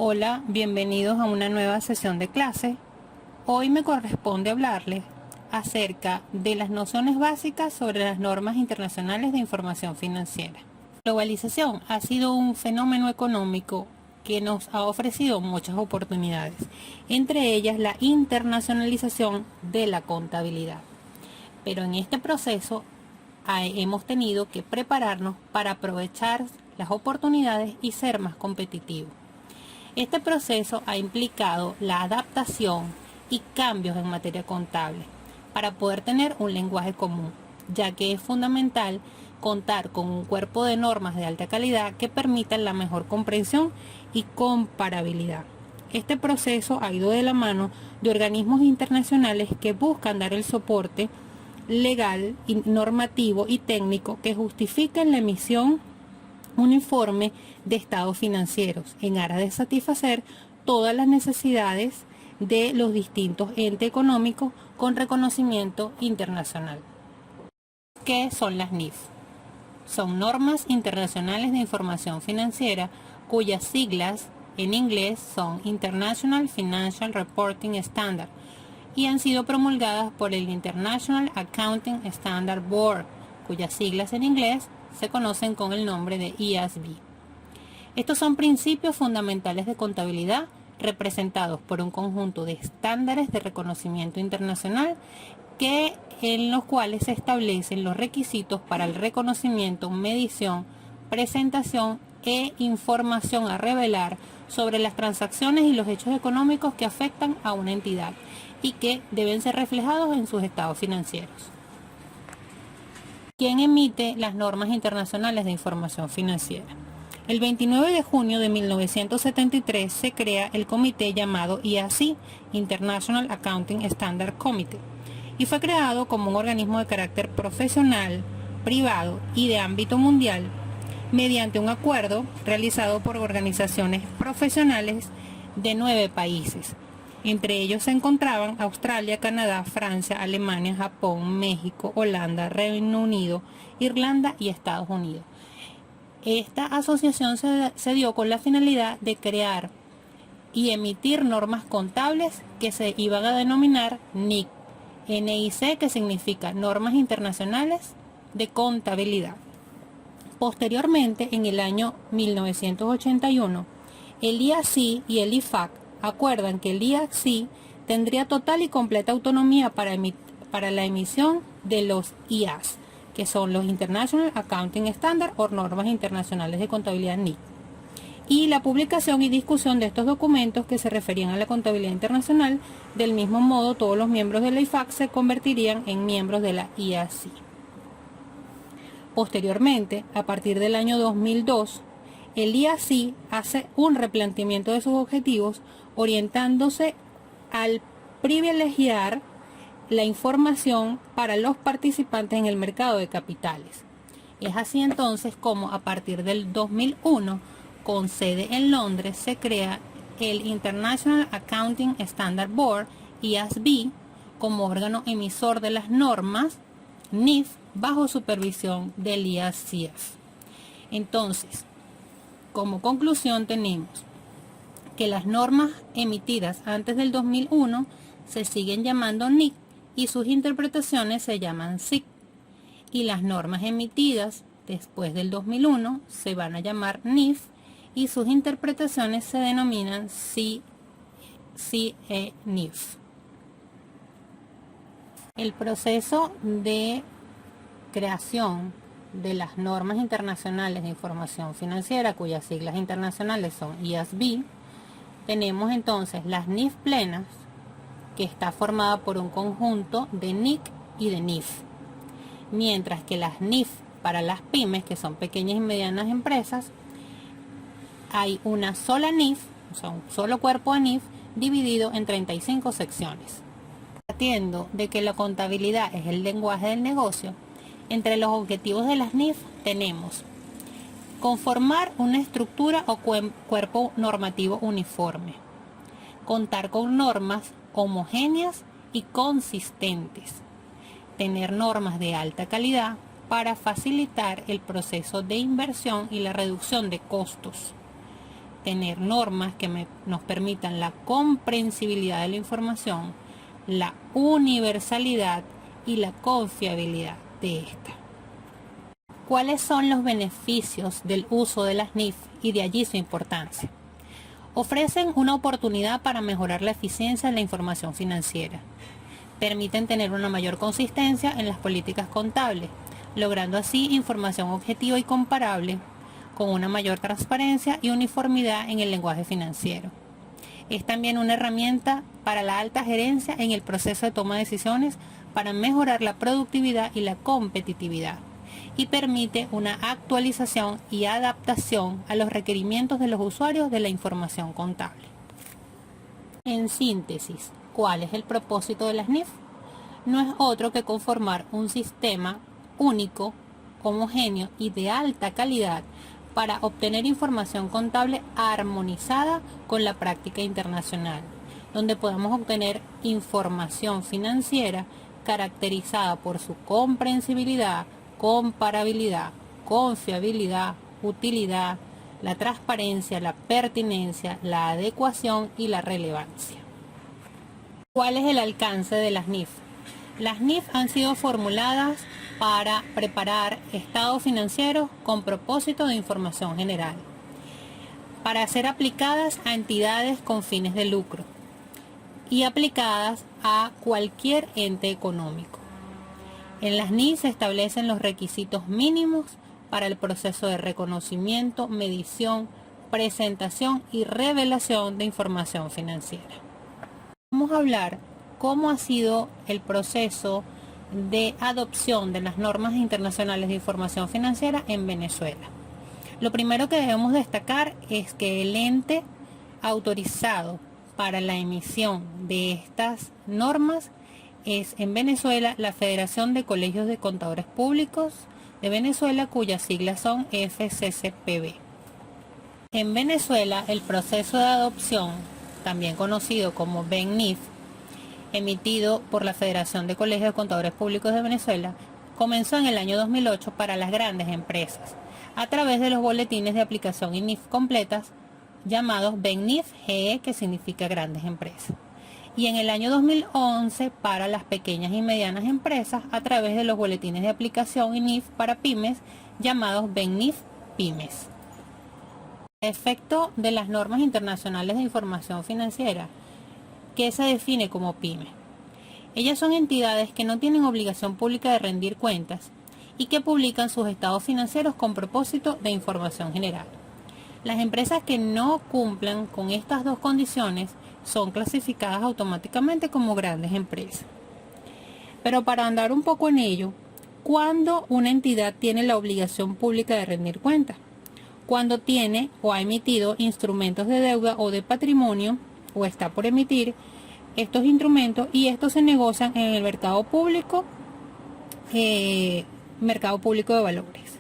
Hola, bienvenidos a una nueva sesión de clase. Hoy me corresponde hablarles acerca de las nociones básicas sobre las normas internacionales de información financiera. La globalización ha sido un fenómeno económico que nos ha ofrecido muchas oportunidades, entre ellas la internacionalización de la contabilidad. Pero en este proceso hemos tenido que prepararnos para aprovechar las oportunidades y ser más competitivos. Este proceso ha implicado la adaptación y cambios en materia contable para poder tener un lenguaje común, ya que es fundamental contar con un cuerpo de normas de alta calidad que permitan la mejor comprensión y comparabilidad. Este proceso ha ido de la mano de organismos internacionales que buscan dar el soporte legal, normativo y técnico que justifiquen la emisión uniforme de estados financieros en aras de satisfacer todas las necesidades de los distintos entes económicos con reconocimiento internacional. ¿Qué son las NIF? Son normas internacionales de información financiera cuyas siglas en inglés son International Financial Reporting Standard y han sido promulgadas por el International Accounting Standard Board, cuyas siglas en inglés se conocen con el nombre de IASB. Estos son principios fundamentales de contabilidad representados por un conjunto de estándares de reconocimiento internacional en los cuales se establecen los requisitos para el reconocimiento, medición, presentación e información a revelar sobre las transacciones y los hechos económicos que afectan a una entidad y que deben ser reflejados en sus estados financieros. ¿Quién emite las normas internacionales de información financiera? El 29 de junio de 1973 se crea el comité llamado IAC, International Accounting Standard Committee, y fue creado como un organismo de carácter profesional, privado y de ámbito mundial, mediante un acuerdo realizado por organizaciones profesionales de 9 países. Entre ellos se encontraban Australia, Canadá, Francia, Alemania, Japón, México, Holanda, Reino Unido, Irlanda y Estados Unidos. Esta asociación se dio con la finalidad de crear y emitir normas contables que se iban a denominar NIC, NIC, que significa Normas Internacionales de Contabilidad. Posteriormente, en el año 1981, el IAC y el IFAC acuerdan que el IAC tendría total y completa autonomía para la emisión de los IAS, que son los International Accounting Standard o normas internacionales de contabilidad NIC, y la publicación y discusión de estos documentos que se referían a la contabilidad internacional. Del mismo modo, todos los miembros de la IFAC se convertirían en miembros de la IAC. Posteriormente, a partir del año 2002, el IAC hace un replanteamiento de sus objetivos, orientándose al privilegiar la información para los participantes en el mercado de capitales. Es así entonces como a partir del 2001, con sede en Londres, se crea el International Accounting Standard Board, IASB, como órgano emisor de las normas NIF bajo supervisión del IACF. Entonces, como conclusión tenemos que las normas emitidas antes del 2001 se siguen llamando NIC y sus interpretaciones se llaman SIC, y las normas emitidas después del 2001 se van a llamar NIF y sus interpretaciones se denominan CE-NIF. El proceso de creación de las normas internacionales de información financiera, cuyas siglas internacionales son IASB, tenemos entonces las NIF plenas, que está formada por un conjunto de NIC y de NIF, mientras que las NIF para las pymes, que son pequeñas y medianas empresas, hay una sola NIF, o sea, un solo cuerpo de NIF dividido en 35 secciones. Partiendo de que la contabilidad es el lenguaje del negocio, entre los objetivos de las NIF tenemos conformar una estructura o cuerpo normativo uniforme, contar con normas homogéneas y consistentes, tener normas de alta calidad para facilitar el proceso de inversión y la reducción de costos, tener normas que nos permitan la comprensibilidad de la información, la universalidad y la confiabilidad de esta. ¿Cuáles son los beneficios del uso de las NIF y de allí su importancia? Ofrecen una oportunidad para mejorar la eficiencia de la información financiera. Permiten tener una mayor consistencia en las políticas contables, logrando así información objetiva y comparable, con una mayor transparencia y uniformidad en el lenguaje financiero. Es también una herramienta para la alta gerencia en el proceso de toma de decisiones para mejorar la productividad y la competitividad, y permite una actualización y adaptación a los requerimientos de los usuarios de la información contable. En síntesis, ¿cuál es el propósito de las NIF? No es otro que conformar un sistema único, homogéneo y de alta calidad para obtener información contable armonizada con la práctica internacional, donde podamos obtener información financiera caracterizada por su comprensibilidad, comparabilidad, confiabilidad, utilidad, la transparencia, la pertinencia, la adecuación y la relevancia. ¿Cuál es el alcance de las NIF? Las NIF han sido formuladas para preparar estados financieros con propósito de información general, para ser aplicadas a entidades con fines de lucro y aplicadas a cualquier ente económico. En las NIF se establecen los requisitos mínimos para el proceso de reconocimiento, medición, presentación y revelación de información financiera. Vamos a hablar cómo ha sido el proceso de adopción de las normas internacionales de información financiera en Venezuela. Lo primero que debemos destacar es que el ente autorizado para la emisión de estas normas es en Venezuela la Federación de Colegios de Contadores Públicos de Venezuela, cuyas siglas son FCCPB. En Venezuela, el proceso de adopción, también conocido como BEN-NIF, emitido por la Federación de Colegios de Contadores Públicos de Venezuela, comenzó en el año 2008 para las grandes empresas, a través de los boletines de aplicación INIF completas, llamados BEN-NIF-GE, que significa grandes empresas. Y en el año 2011 para las pequeñas y medianas empresas, a través de los boletines de aplicación INIF para pymes, llamados BEN-NIF-PYMES. El efecto de las normas internacionales de información financiera, que se define como PYME. Ellas son entidades que no tienen obligación pública de rendir cuentas y que publican sus estados financieros con propósito de información general. Las empresas que no cumplan con estas dos condiciones son clasificadas automáticamente como grandes empresas. Pero para andar un poco en ello, ¿cuándo una entidad tiene la obligación pública de rendir cuentas? Cuando tiene o ha emitido instrumentos de deuda o de patrimonio, o está por emitir estos instrumentos, y estos se negocian en el mercado público de valores.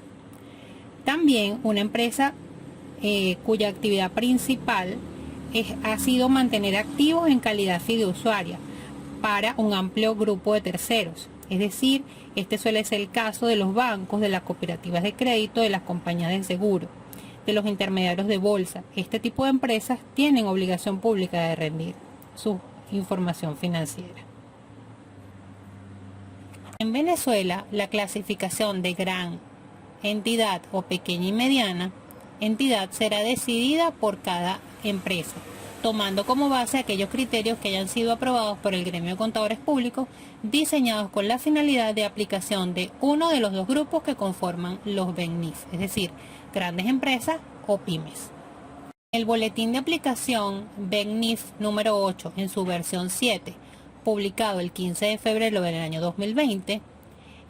También una empresa cuya actividad principal ha sido mantener activos en calidad fiduciaria para un amplio grupo de terceros. Es decir, este suele ser el caso de los bancos, de las cooperativas de crédito, de las compañías de seguro, de los intermediarios de bolsa. Este tipo de empresas tienen obligación pública de rendir su información financiera. En Venezuela, la clasificación de gran entidad o pequeña y mediana entidad será decidida por cada empresa, tomando como base aquellos criterios que hayan sido aprobados por el gremio de contadores públicos, diseñados con la finalidad de aplicación de uno de los dos grupos que conforman los BEN-NIF, es decir, grandes empresas o pymes. El boletín de aplicación BEN-NIF número 8 en su versión 7, publicado el 15 de febrero del año 2020,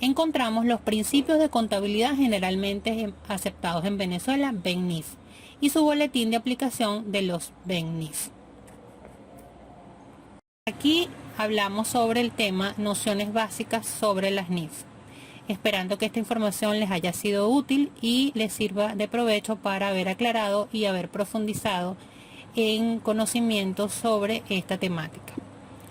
encontramos los principios de contabilidad generalmente aceptados en Venezuela, BEN-NIF, y su boletín de aplicación de los BEN-NIF. Aquí hablamos sobre el tema nociones básicas sobre las NIF, esperando que esta información les haya sido útil y les sirva de provecho para haber aclarado y haber profundizado en conocimientos sobre esta temática.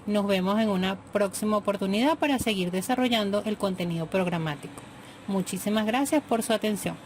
Nos vemos en una próxima oportunidad para seguir desarrollando el contenido programático. Muchísimas gracias por su atención.